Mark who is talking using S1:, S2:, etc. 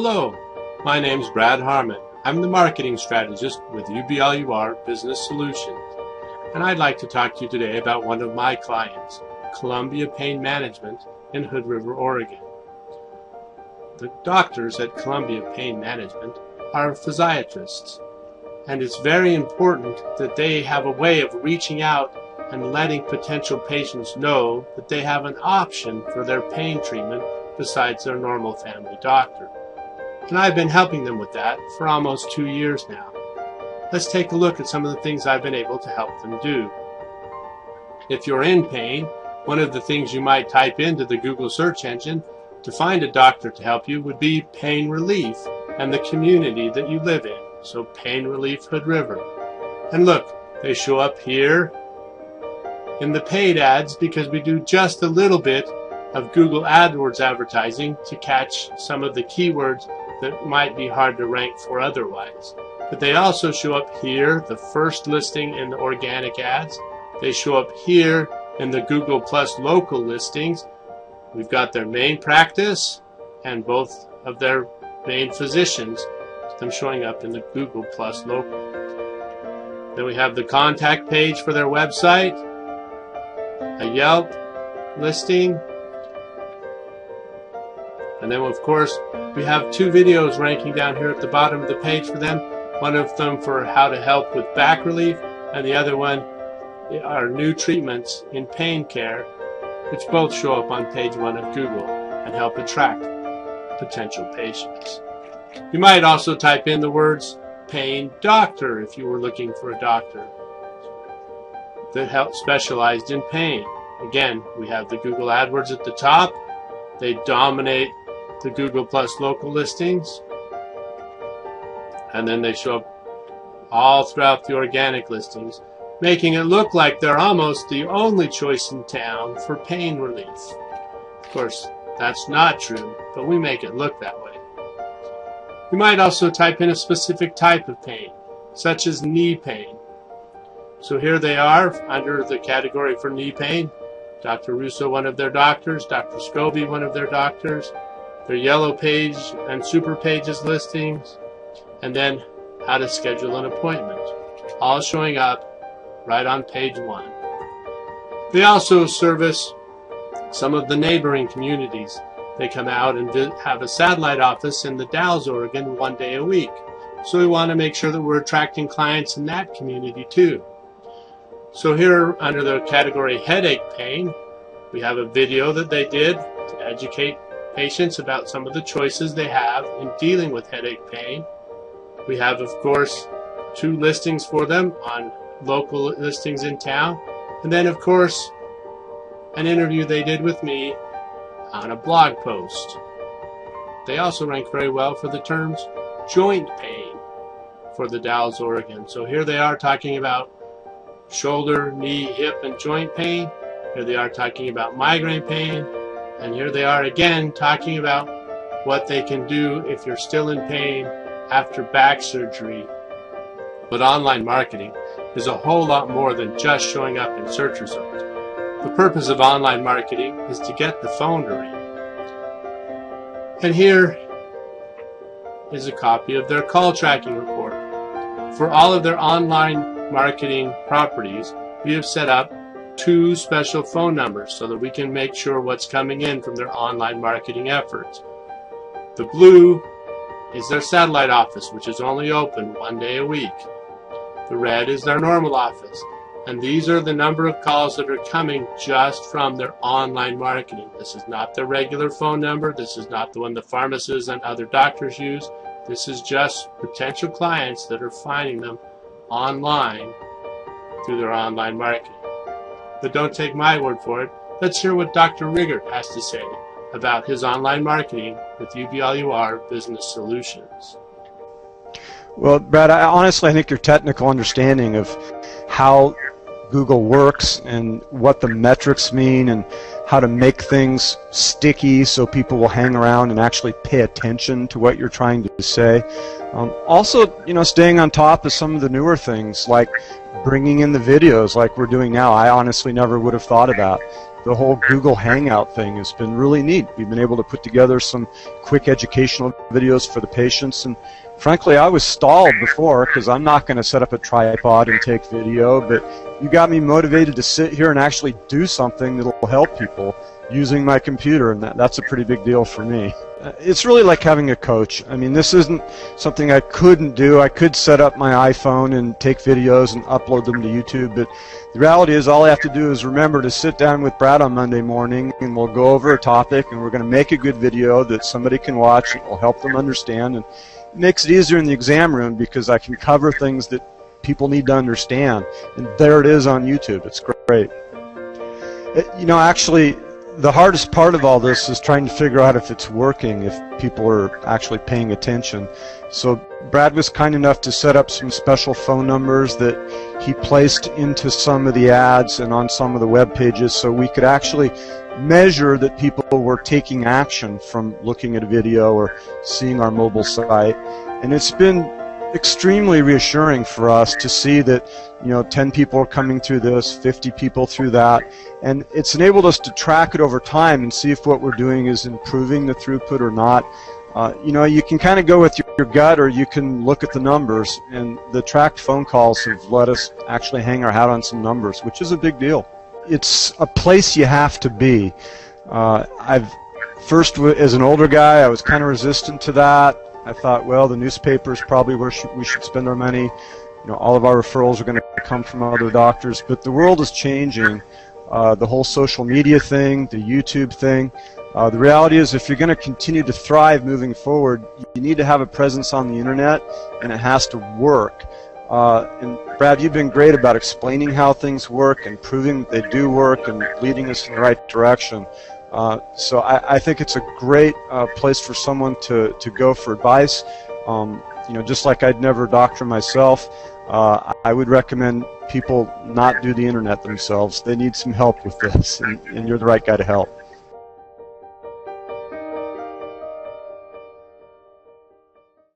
S1: Hello, my name's Brad Harmon. I'm the Marketing Strategist with UBLUR Business Solutions, and I'd like to talk to you today about one of my clients, Columbia Pain Management in Hood River, Oregon. The doctors at Columbia Pain Management are physiatrists, and it's very important that they have a way of reaching out and letting potential patients know that they have an option for their pain treatment besides their normal family doctor. And I've been helping them with that for almost 2 years now. Let's take a look at some of the things I've been able to help them do. If you're in pain, one of the things you might type into the Google search engine to find a doctor to help you would be pain relief and the community that you live in. So Pain Relief Hood River. And look, they show up here in the paid ads because we do just a little bit of Google AdWords advertising to catch some of the keywords that might be hard to rank for otherwise. But they also show up here, the first listing in the organic ads. They show up here in the Google Plus local listings. We've got their main practice and both of their main physicians, them showing up in the Google Plus local. Then we have the contact page for their website, a Yelp listing, and then of course we have 2 videos ranking down here at the bottom of the page for them. One of them for how to help with back relief, and the other one are new treatments in pain care, which both show up on page 1 of Google and help attract potential patients. You might also type in the words pain doctor if you were looking for a doctor that specialized in pain. Again, we have the Google AdWords at the top. They dominate the Google Plus local listings, and then they show up all throughout the organic listings, making it look like they're almost the only choice in town for pain relief. Of course, that's not true, but we make it look that way. You might also type in a specific type of pain, such as knee pain. So here they are under the category for knee pain. Dr. Russo, one of their doctors, Dr. Scobie, one of their doctors, their yellow page and super pages listings, and then how to schedule an appointment, all showing up right on page 1. They also service some of the neighboring communities. They come out and have a satellite office in the Dalles, Oregon, 1 day a week. So we want to make sure that we're attracting clients in that community too. So here under the category headache pain, we have a video that they did to educate patients about some of the choices they have in dealing with headache pain. We have, of course, 2 listings for them on local listings in town. And then, of course, an interview they did with me on a blog post. They also rank very well for the terms joint pain for the Dalles, Oregon. So here they are talking about shoulder, knee, hip, and joint pain. Here they are talking about migraine pain. And here they are again talking about what they can do if you're still in pain after back surgery. But online marketing is a whole lot more than just showing up in search results. The purpose of online marketing is to get the phone to ring. And here is a copy of their call tracking report. For all of their online marketing properties, we have set up 2 special phone numbers so that we can make sure what's coming in from their online marketing efforts. The blue is their satellite office, which is only open 1 day a week. The red is their normal office. And these are the number of calls that are coming just from their online marketing. This is not their regular phone number. This is not the one the pharmacists and other doctors use. This is just potential clients that are finding them online through their online marketing. But don't take my word for it. Let's hear what Dr. Riggert has to say about his online marketing with UBLUR Business Solutions.
S2: Well, Brad, honestly, I think your technical understanding of how Google works and what the metrics mean and how to make things sticky so people will hang around and actually pay attention to what you're trying to say. Also, staying on top of some of the newer things like bringing in the videos like we're doing now. I honestly never would have thought about. the whole Google Hangout thing has been really neat. We've been able to put together some quick educational videos for the patients, and frankly, I was stalled before because I'm not going to set up a tripod and take video, but you got me motivated to sit here and actually do something that will help people using my computer, and that's a pretty big deal for me. It's really like having a coach. I mean, this isn't something I couldn't do. I could set up my iPhone and take videos and upload them to YouTube, but the reality is all I have to do is remember to sit down with Brad on Monday morning, and we'll go over a topic, and we're going to make a good video that somebody can watch and will help them understand. And it makes it easier in the exam room because I can cover things that people need to understand, and there it is on YouTube. It's great. You know, actually, the hardest part of all this is trying to figure out if it's working, if people are actually paying attention. So Brad was kind enough to set up some special phone numbers that he placed into some of the ads and on some of the web pages, so we could actually measure that people were taking action from looking at a video or seeing our mobile site. And it's been extremely reassuring for us to see that, you know, 10 people are coming through this, 50 people through that, and it's enabled us to track it over time and see if what we're doing is improving the throughput or not. You know, you can kind of go with your gut, or you can look at the numbers, and the tracked phone calls have let us actually hang our hat on some numbers, which is a big deal. It's a place you have to be. First, as an older guy, I was kind of resistant to that. I thought, well, the newspaper is probably where we should spend our money. You know, all of our referrals are going to come from other doctors. But the world is changing. The whole social media thing, the YouTube thing. The reality is, if you're going to continue to thrive moving forward, you need to have a presence on the internet, and it has to work. And Brad, you've been great about explaining how things work and proving they do work and leading us in the right direction. So I think it's a great place for someone to go for advice. You know, just like I'd never doctor myself, I would recommend people not do the internet themselves. They need some help with this, and you're the right guy to help.